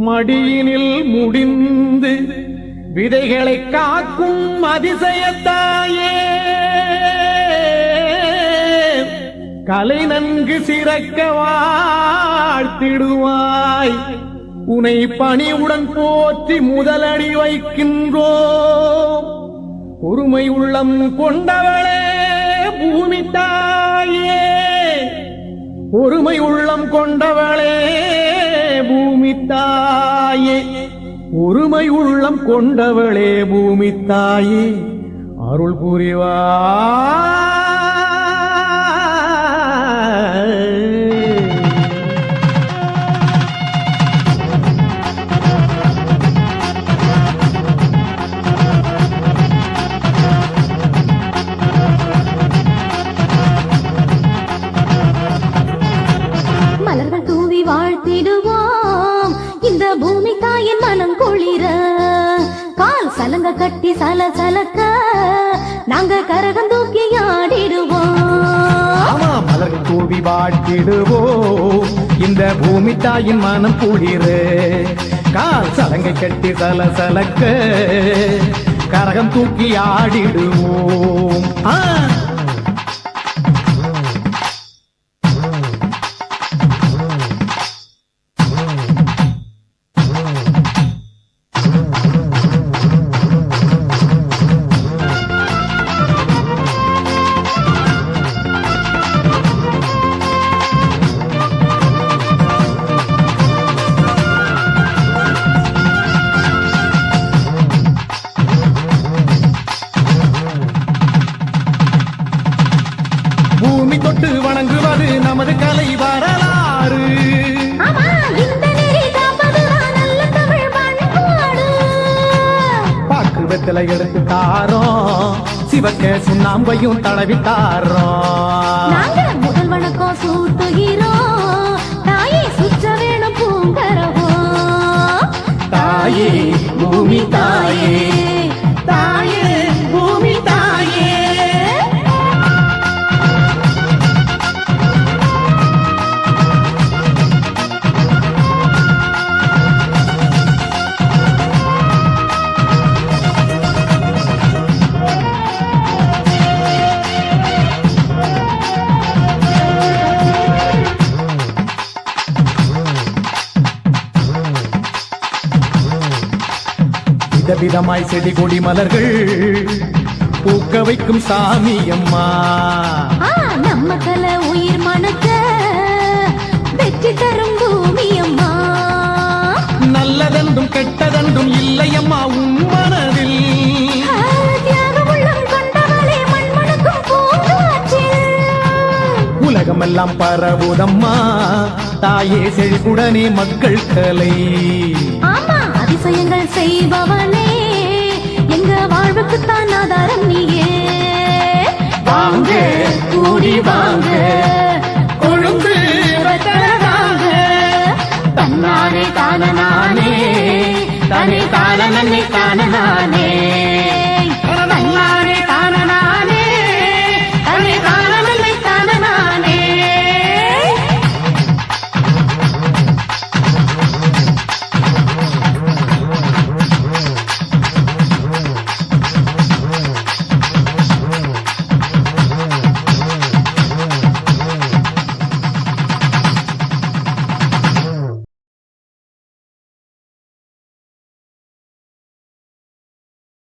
மடியினில் முடிந்து விதைகளை காக்கும் அதிசயத்தாயே, கலை நன்கு சிறக்க வாழ்த்திடுவாய். உனை பணிவுடன் போற்றி முதலடி வைக்கின்றோம். பொறுமை உள்ளம் கொண்டவளே பூமி தாயே, பொறுமை உள்ளம் கொண்டவளே பூமி தாயே, பொறுமை உள்ளம் கொண்டவளே பூமி தாயே, அருள் புரிவாய். மலர்கள் தூவி வாழ்த்திடுவோம் இந்த பூமி தாயின் மனம் குளிர. கால் சலங்க கட்டி சலசலக்க நாங்க கரகம் தூக்கி ஆடிடுவோம். மலர்கள் தூவி வாழ்த்திடுவோம் இந்த பூமி தாயின் மனம் குளிர. கால் சலங்கை கட்டி சலசலக்க கரகம் தூக்கி ஆடிடுவோம். பூமி தொட்டு வணங்குவது நமது கலை வரலாறு. பாக்கு வெத்தலை எடுத்து தாரோம், சிவக்க சுண்ணாம்பையும் தடவி தாரோம். முதல் வணக்கம் சூட்டுகிறோம், தாயே சுற்ற வேணும் பூங்கரவோம். தாயே பூமி தாயே, தாயே பூமி தாயே. விதவிதமாய் செடி கொடி மலர்கள் பூக்க வைக்கும் சாமி அம்மா. நம்ம கலை உயிர் மனக்க வெற்றி தரும் பூமி அம்மா. நல்லதென்றும் கெட்டதென்றும் இல்லை அம்மா உன் மனதில். தியாகமுள்ளம் கொண்டவளே மண்மணக்கும் பூங்காற்றில். உலகமெல்லாம் பரவுதம்மா தாயே செழிப்புடனே மக்கள் கலை. அதிசயங்கள் செய்பவனே எங்க வாழ்வுக்குத்தான் ஆதாரம் நீயே. வாங்க கூடி வாங்க கொழுந்து வைத்தரவாங்க. தன்னானே தானே தானே தானே தானே தானே